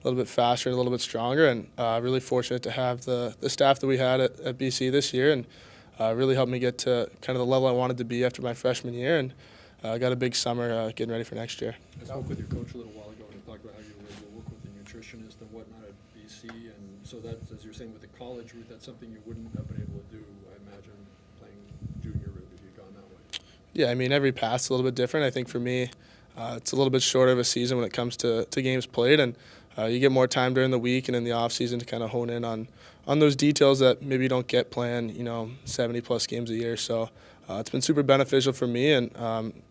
little bit faster, a little bit stronger, and really fortunate to have the staff that we had at BC this year, and really helped me get to kind of the level I wanted to be after my freshman year, and got a big summer getting ready for next year. I spoke with your coach a little while ago, and he talked about how you were able to work with the nutritionist and whatnot at BC, and so that, as you're saying, with the college route, that's something you wouldn't have been able to do, I imagine, playing junior route if you'd gone that way. Yeah, I mean, every path's a little bit different. I think for me, it's a little bit shorter of a season when it comes to games played, and you get more time during the week and in the off season to kind of hone in on those details that maybe you don't get playing 70+ games a year. So it's been super beneficial for me, and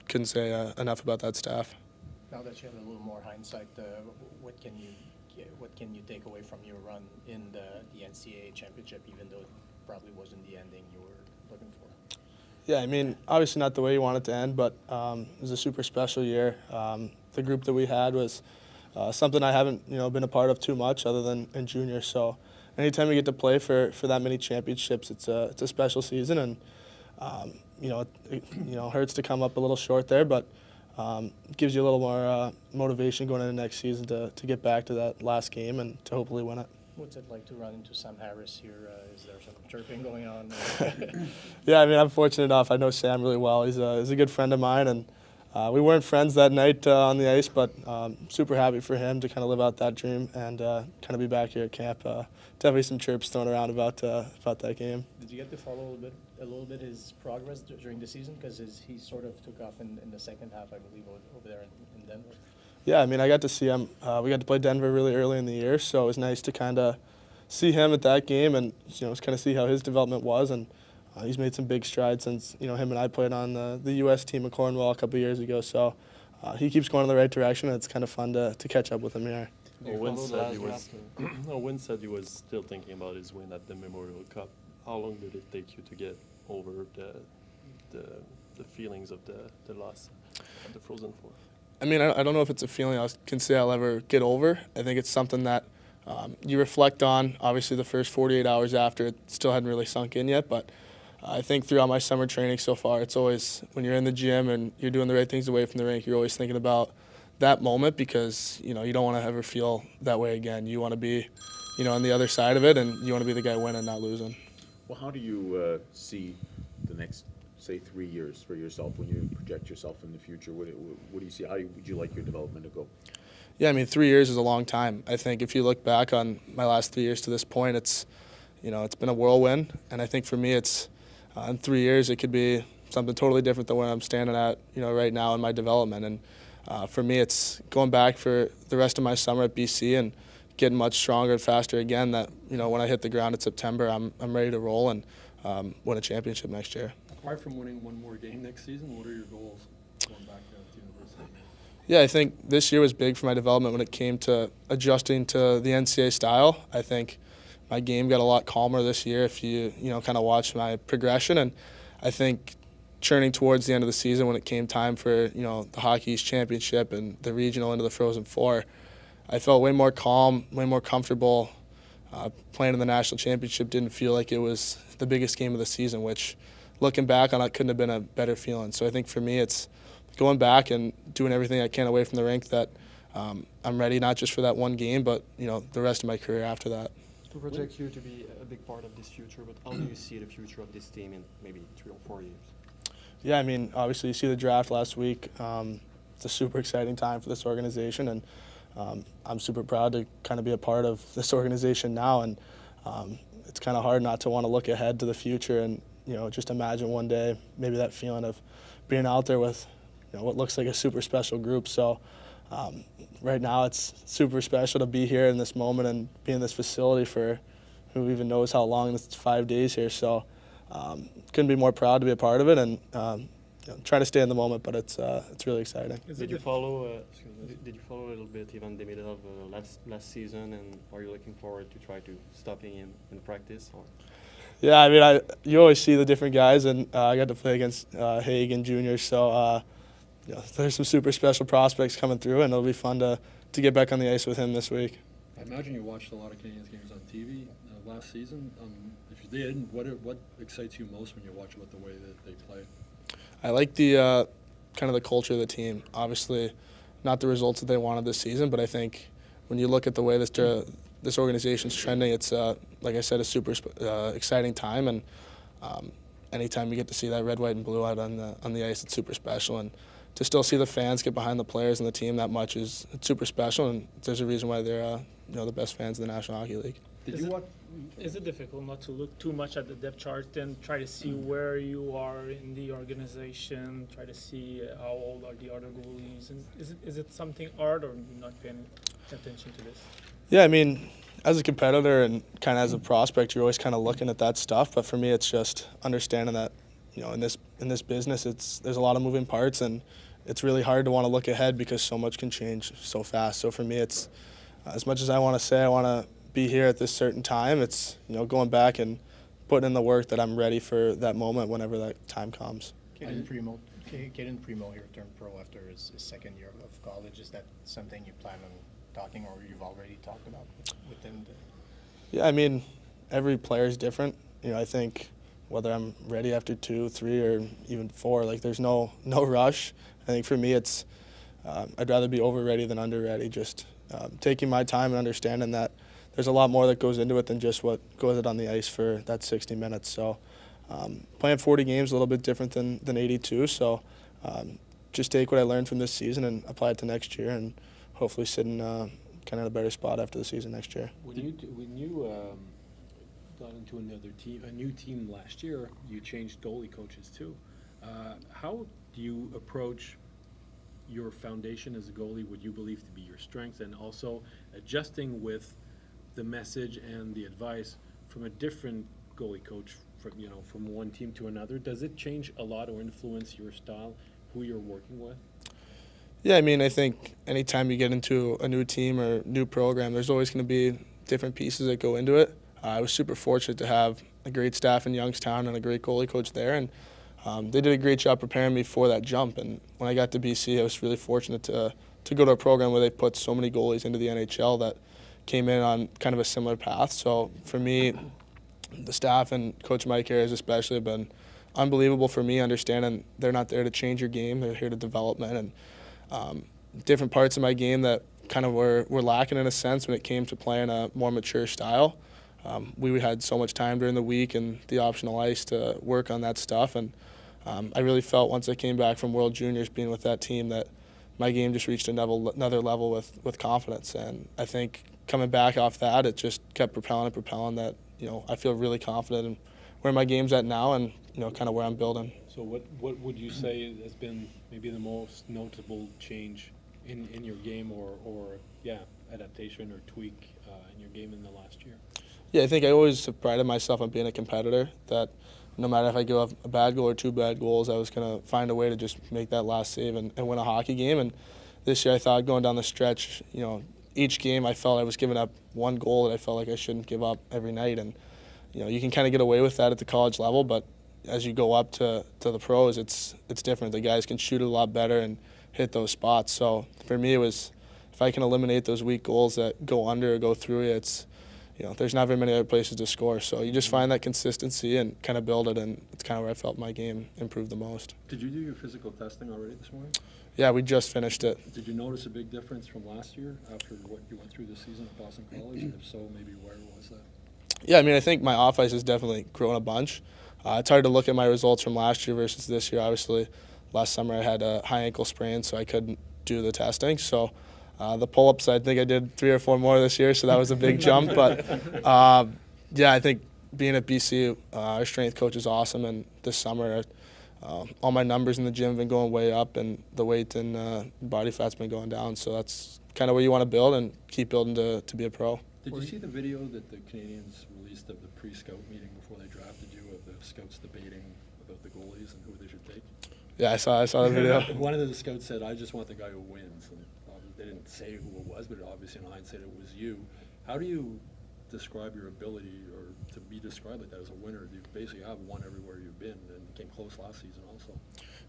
couldn't say enough about that staff. Now that you have a little more hindsight, what can you take away from your run in the NCAA championship, even though it probably wasn't the ending you were looking for? Yeah, I mean, obviously not the way you want it to end, but it was a super special year. The group that we had was something I haven't been a part of too much other than in junior. So anytime you get to play for that many championships, it's a special season, and it hurts to come up a little short there, but it gives you a little more motivation going into next season to get back to that last game and to hopefully win it. What's it like to run into Sam Harris here? Is there some chirping going on? Yeah, I mean, I'm fortunate enough. I know Sam really well. He's a good friend of mine, and we weren't friends that night on the ice, but super happy for him to kind of live out that dream and kind of be back here at camp. Definitely some chirps thrown around about that game. Did you get to follow a little bit his progress during the season? Because he sort of took off in the second half, I believe, over there in Denver. Yeah, I mean, I got to see him. We got to play Denver really early in the year, so it was nice to kind of see him at that game and kind of see how his development was. And he's made some big strides since him and I played on the U.S. team at Cornwall a couple of years ago. So he keeps going in the right direction, and it's kind of fun to catch up with him here. Owen said he was still thinking about his win at the Memorial Cup. How long did it take you to get over the feelings of the loss at the Frozen Four? I mean, I don't know if it's a feeling I can say I'll ever get over. I think it's something that you reflect on. Obviously, the first 48 hours after, it still hadn't really sunk in yet, but I think throughout my summer training so far, it's always when you're in the gym and you're doing the right things away from the rink, you're always thinking about that moment because, you don't want to ever feel that way again. You want to be, on the other side of it, and you want to be the guy winning, not losing. Well, how do you see the next, say, 3 years for yourself when you project yourself in the future? What do you see? How would you like your development to go? Yeah, I mean, 3 years is a long time. I think if you look back on my last 3 years to this point, it's been a whirlwind, and I think for me, it's in 3 years it could be something totally different than where I'm standing at, right now in my development. And for me, it's going back for the rest of my summer at BC and getting much stronger and faster again. That when I hit the ground in September, I'm ready to roll and win a championship next year. Apart from winning one more game next season, what are your goals going back to university? Yeah, I think this year was big for my development when it came to adjusting to the NCAA style. I think my game got a lot calmer this year if you kind of watch my progression, and I think churning towards the end of the season when it came time for the Hockey East Championship and the regional into the Frozen Four, I felt way more calm, way more comfortable. Playing in the national championship didn't feel like it was the biggest game of the season, which looking back on it couldn't have been a better feeling. So I think for me it's going back and doing everything I can away from the rink that I'm ready not just for that one game, but the rest of my career after that. To project you to be a big part of this future, but how do you see the future of this team in maybe 3 or 4 years? Yeah, I mean, obviously you see the draft last week. It's a super exciting time for this organization, and I'm super proud to kind of be a part of this organization now. And it's kind of hard not to want to look ahead to the future and just imagine one day maybe that feeling of being out there with what looks like a super special group. So right now it's super special to be here in this moment and be in this facility for who even knows how long. It's 5 days here, so couldn't be more proud to be a part of it, and try to stay in the moment, but it's really exciting. Did you follow a little bit Ivan Demidov last season, and are you looking forward to try to stopping him in practice? Or? Yeah, I mean, you always see the different guys, and I got to play against Hagen Jr., so there's some super special prospects coming through, and it'll be fun to get back on the ice with him this week. I imagine you watched a lot of Canadiens games on TV last season. If you did, what excites you most when you watch about the way that they play? I like the kind of the culture of the team. Obviously, not the results that they wanted this season, but I think when you look at the way this organization's trending, it's like I said, a super exciting time, and anytime you get to see that red, white, and blue out on the ice, it's super special. And to still see the fans get behind the players and the team that much it's super special. And there's a reason why they're the best fans in the National Hockey League. Is it difficult not to look too much at the depth chart and try to see where you are in the organization, try to see how old are the other goalies? And is it something hard, or you're not paying attention to this? Yeah, I mean, as a competitor and kind of as a prospect, you're always kind of looking at that stuff. But for me, it's just understanding that, in this business, there's a lot of moving parts, and it's really hard to want to look ahead because so much can change so fast. So for me, it's as much as I want to say I want to be here at this certain time, it's going back and putting in the work that I'm ready for that moment whenever that time comes. Caden Primo here turned pro after his second year of college. Is that something you plan on talking, or you've already talked about with him? Yeah, I mean, every player is different. I think whether I'm ready after 2, 3, or even 4, like there's no rush. I think for me, it's I'd rather be over ready than under ready. Just taking my time and understanding that there's a lot more that goes into it than just what goes out on the ice for that 60 minutes. So playing 40 games is a little bit different than 82. So just take what I learned from this season and apply it to next year, and hopefully sit in kind of a better spot after the season next year. When you got into a new team last year, you changed goalie coaches too. How do you approach your foundation as a goalie, what you believe to be your strengths, and also adjusting with the message and the advice from a different goalie coach from one team to another? Does it change a lot or influence your style, who you're working with? Yeah, I mean, I think anytime you get into a new team or new program, there's always going to be different pieces that go into it. I was super fortunate to have a great staff in Youngstown and a great goalie coach there, and they did a great job preparing me for that jump. And when I got to BC, I was really fortunate to go to a program where they put so many goalies into the NHL that came in on kind of a similar path. So for me, the staff and Coach Mike Harris especially have been unbelievable for me, understanding they're not there to change your game, they're here to development, and different parts of my game that kind of were lacking in a sense when it came to playing a more mature style. We had so much time during the week and the optional ice to work on that stuff, and I really felt once I came back from World Juniors being with that team that my game just reached another level with confidence. And I think coming back off that, it just kept propelling that, I feel really confident in where my game's at now and, kind of where I'm building. So what would you say has been maybe the most notable change in your game or adaptation or tweak in your game in the last year? Yeah, I think I always have prided myself on being a competitor, that no matter if I give up a bad goal or 2 bad goals, I was going to find a way to just make that last save and win a hockey game. And this year I thought going down the stretch, each game I felt I was giving up 1 goal that I felt like I shouldn't give up every night. And, you can kind of get away with that at the college level, but as you go up to the pros, it's different. The guys can shoot a lot better and hit those spots. So for me, it was, if I can eliminate those weak goals that go under or go through you, it's, there's not very many other places to score. So you just find that consistency and kind of build it, and it's kind of where I felt my game improved the most. Did you do your physical testing already this morning? Yeah, we just finished it. Did you notice a big difference from last year after what you went through this season at Boston College? And if so, maybe where was that? Yeah, I mean, I think my off-ice has definitely grown a bunch. It's hard to look at my results from last year versus this year. Obviously, last summer I had a high ankle sprain, so I couldn't do the testing. So the pull-ups, I think I did 3 or 4 more this year, so that was a big jump. But, yeah, I think being at BC, our strength coach is awesome, and this summer all my numbers in the gym have been going way up, and the weight and body fat's been going down. So that's kind of where you want to build and keep building to be a pro. Did you see the video that the Canadiens released of the pre-scout meeting before they drafted you, of the scouts debating about the goalies and who they should take? Yeah, I saw the video. One of the scouts said, "I just want the guy who wins." And they didn't say who it was, but obviously in hindsight it was you. How do you describe your ability, or to be described like that as a winner? You basically have won everywhere you've been, and came close last season also.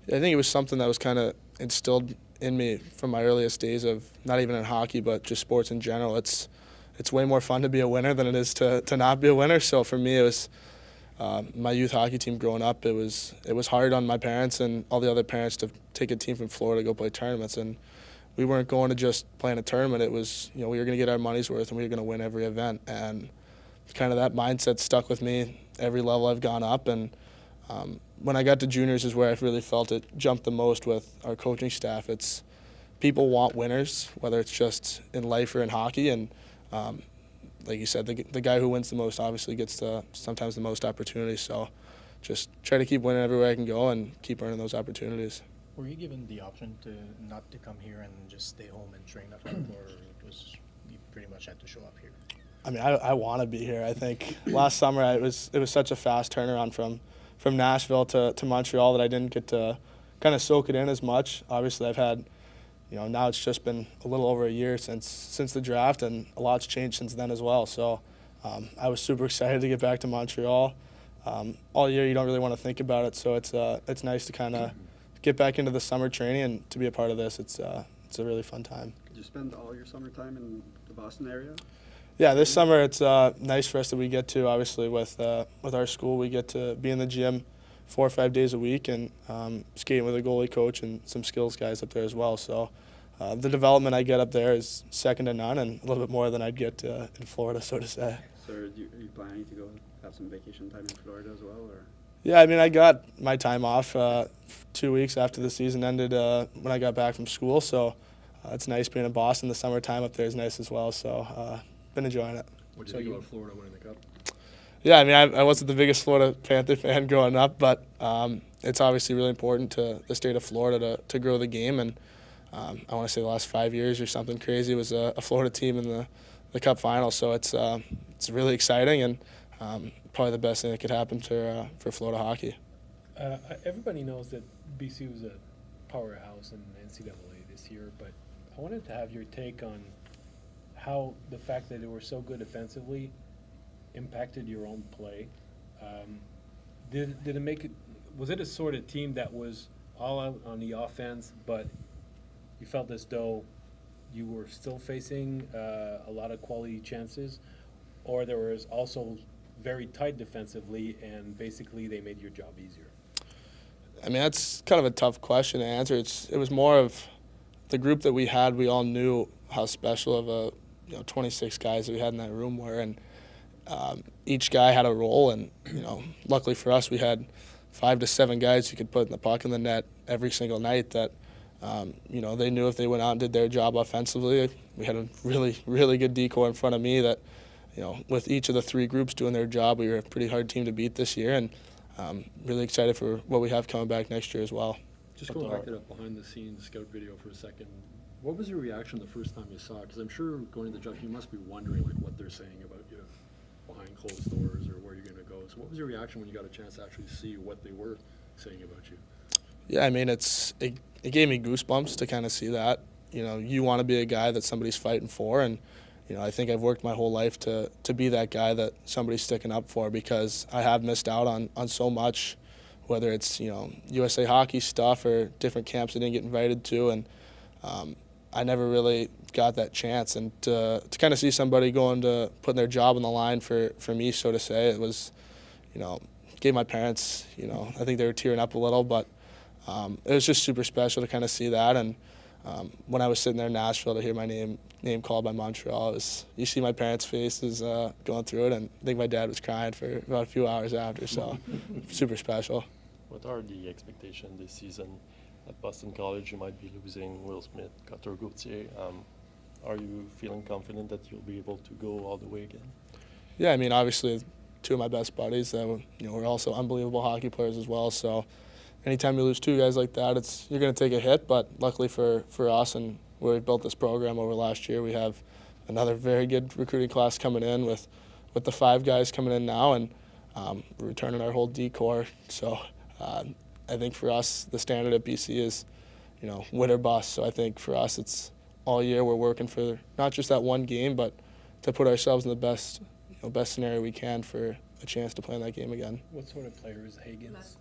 Yeah, I think it was something that was kind of instilled in me from my earliest days of not even in hockey, but just sports in general. It's way more fun to be a winner than it is to not be a winner. So for me, it was my youth hockey team growing up. It was hard on my parents and all the other parents to take a team from Florida to go play tournaments. And we weren't going to just play in a tournament. It was, we were going to get our money's worth and we were going to win every event. And kind of that mindset stuck with me every level I've gone up. And when I got to juniors is where I really felt it jumped the most with our coaching staff. It's people want winners, whether it's just in life or in hockey. And like you said, the guy who wins the most obviously gets sometimes the most opportunities. So just try to keep winning everywhere I can go and keep earning those opportunities. Were you given the option to not to come here and just stay home and train at home, or it was you pretty much had to show up here? I mean, I want to be here. I think last summer it was such a fast turnaround from Nashville to Montreal that I didn't get to kind of soak it in as much. Obviously, I've had, now it's just been a little over a year since the draft, and a lot's changed since then as well. So I was super excited to get back to Montreal. All year you don't really want to think about it, so it's nice to kind of get back into the summer training and to be a part of this. It's a really fun time. Did you spend all your summertime in the Boston area? Yeah, this summer it's nice for us that we get to, obviously with our school, we get to be in the gym 4 or 5 days a week and skating with a goalie coach and some skills guys up there as well. So the development I get up there is second to none and a little bit more than I'd get in Florida, so to say. So are you planning to go have some vacation time in Florida as well, or? Yeah, I mean, I got my time off 2 weeks after the season ended when I got back from school. So it's nice being in Boston. The summertime up there is nice as well. So been enjoying it. What do you think about Florida winning the Cup? Yeah, I mean, I wasn't the biggest Florida Panther fan growing up, but it's obviously really important to the state of Florida to grow the game. And I want to say the last 5 years or something crazy was a Florida team in the Cup final. So it's really exciting and probably the best thing that could happen for Florida hockey. Everybody knows that BC was a powerhouse in NCAA this year, but I wanted to have your take on how the fact that they were so good offensively impacted your own play. Did it make it? Was it a sort of team that was all out on the offense, but you felt as though you were still facing a lot of quality chances, or there was also very tight defensively and basically they made your job easier? I mean, that's kind of a tough question to answer. It was more of the group that we had. We all knew how special of a 26 guys that we had in that room were, and each guy had a role. And luckily for us, we had 5 to 7 guys who could put the puck in the net every single night. That they knew if they went out and did their job offensively. We had a really, really good decor in front of me that, with each of the 3 groups doing their job, we were a pretty hard team to beat this year, and really excited for what we have coming back next year as well. Just going back to that behind-the-scenes scout video for a second, what was your reaction the first time you saw it? Because I'm sure going to the draft, you must be wondering what they're saying about you behind closed doors or where you're going to go. So what was your reaction when you got a chance to actually see what they were saying about you? Yeah, I mean, it gave me goosebumps to kind of see that. You want to be a guy that somebody's fighting for, and I think I've worked my whole life to be that guy that somebody's sticking up for, because I have missed out on so much, whether it's USA Hockey stuff or different camps I didn't get invited to, and I never really got that chance. And to kind of see somebody going to putting their job on the line for me, so to say, it was, gave my parents, I think they were tearing up a little, but it was just super special to kind of see that. And when I was sitting there in Nashville to hear my name called by Montreal, you see my parents' faces going through it, and I think my dad was crying for about a few hours after, so super special. What are the expectations this season? At Boston College, you might be losing Will Smith, Cutter Gauthier. Are you feeling confident that you'll be able to go all the way again? Yeah, I mean, obviously, 2 of my best buddies, we're also unbelievable hockey players as well, so anytime you lose 2 guys like that, you're going to take a hit. But luckily for us and where we built this program over last year, we have another very good recruiting class coming in with the 5 guys coming in now, and we're returning our whole decor. So I think for us, the standard at BC is, win or bust. So I think for us, it's all year we're working for not just that one game, but to put ourselves in the best scenario we can for a chance to play in that game again. What sort of player is Higgins?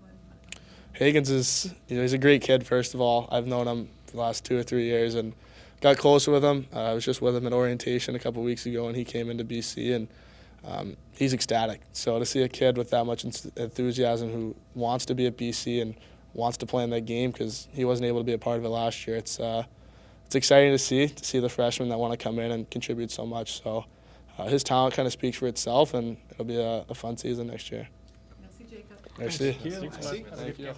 Higgins is, he's a great kid, first of all. I've known him for the last 2 or 3 years and got closer with him. I was just with him at orientation a couple of weeks ago, and he came into BC, and he's ecstatic. So to see a kid with that much enthusiasm who wants to be at BC and wants to play in that game because he wasn't able to be a part of it last year, it's it's exciting to see the freshmen that want to come in and contribute so much. So his talent kind of speaks for itself, and it'll be a fun season next year. Merci, Jacob. Merci. Thank you. Thank you.